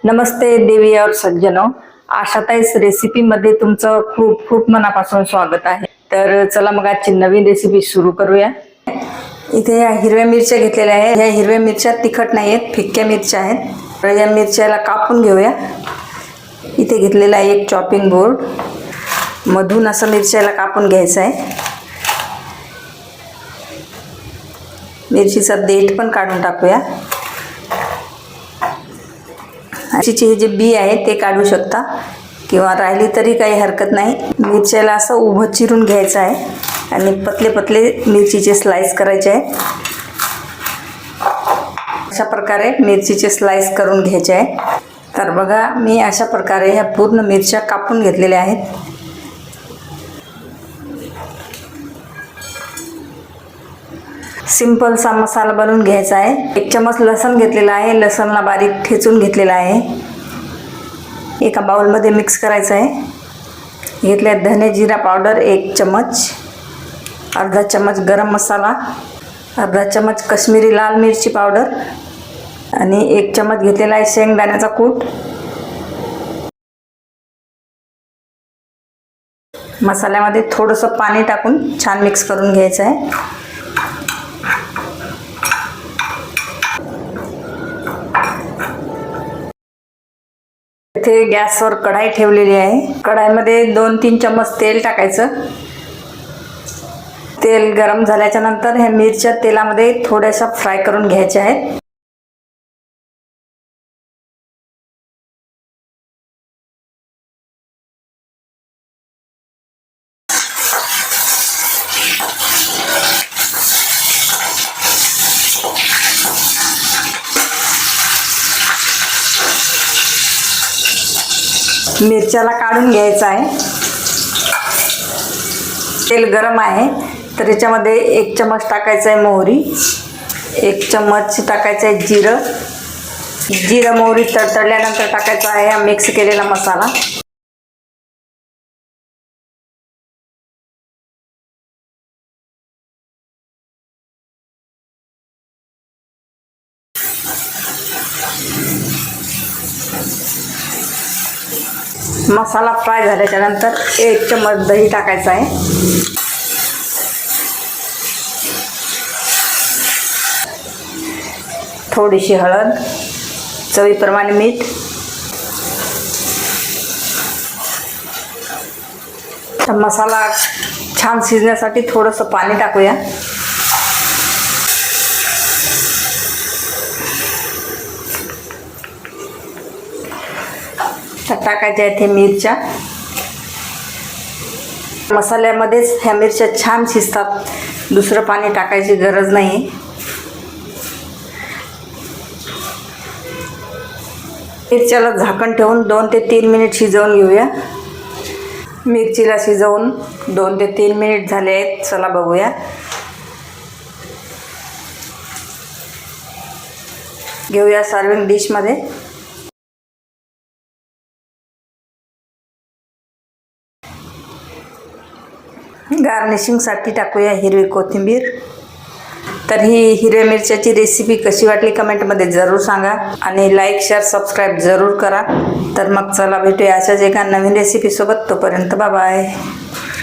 नमस्ते देवी और सज्जनों, आशाताईस रेसिपीमध्ये तुमचं खूप खूप मनापासून स्वागत आहे। तर चला मग आजची नवीन रेसिपी सुरू करूया। इथे या हिरव्या मिरच्या घेतलेल्या आहेत। ह्या हिरव्या मिरच्या तिखट नाही आहेत, फिक्क्या मिरच्या आहेत। तर या मिरच्याला कापून घेऊया। इथे घेतलेला आहे एक चॉपिंग बोर्ड, मधून असं मिरच्याला कापून घ्यायचं आहे। मिरचीचा देठ पण काढून टाकूया। मिरचीचे हे जे बी आहे ते काढू शकता किंवा राहिली तरी काही हरकत नाही। मिरच्याला असं उभं चिरून घ्यायचं आहे आणि पतले पतले मिरचीचे स्लाइस करायचे आहे। अशा प्रकारे मिरचीचे स्लाइस करून घ्यायचे आहे। तर बघा, मी अशा प्रकारे ह्या पूर्ण मिरच्या कापून घेतलेल्या आहेत। सिंपल सा मसाला बनवून घ्यायचा आहे। 1 चमच लसूण घेतलेला आहे, लसूणला बारीक ठेचून घेतलेला आहे। एका बाउलमध्ये मिक्स करायचं आहे। घेतले धने जिरा पावडर 1 चमच, अर्धा चमच गरम मसाला, अर्धा चमच काश्मीरी लाल मिरची पावडर आणि 1 चमच घेतलेला आहे शेंगदाण्याचा कूट। मसाल्यामध्ये थोडंसं पाणी टाकून छान मिक्स करून घ्यायचं आहे। इथे गॅसवर कढाई ठेवलेली आहे। कढाईमध्ये 2-3 चमच तेल टाकायचं। तेल गरम झाल्याच्या नंतर ह्या मिरच्या तेलामध्ये थोड्याशा फ्राय करून घ्यायच्या आहेत। मिरच्याला काढून घ्यायचं आहे। तेल गरम आहे तर याच्यामध्ये 1 चमच टाकायचं आहे मोहरी, 1 चमच टाकायचं आहे जिरं मोहरी तडतडल्यानंतर टाकायचा आहे हा मिक्स केलेला मसाला। मसाला फ्राय झाल्याच्या नंतर 1 चमच दही टाकायचा आहे। थोडीशी हळद, चवीप्रमाणे मीठ, मसाला छान शिजण्यासाठी थोडंसं पाणी टाकूया। टाकायच्या आहेत मिरच्या। मसाल्यामध्येच ह्या मिरच्या छान शिजतात, दुसरं पाणी टाकायची गरज नाही। मिरच्याला झाकण ठेवून 2 ते 3 मिनिट शिजवून घेऊया। मिरचीला शिजवून 2 ते 3 मिनिट झाले आहेत। चला बघूया। घेऊया सर्विंग डिशमध्ये। गार्निशिंगसाठी टाकूया हिरवी कोथिंबीर। तर ही हिरव्या मिरच्याची रेसिपी कशी वाटली कमेंटमध्ये जरूर सांगा आणि लाईक शेअर सबस्क्राईब जरूर करा। तर मग चला भेटूया अशाच एका नवीन रेसिपीसोबत। तोपर्यंत बाय बाय।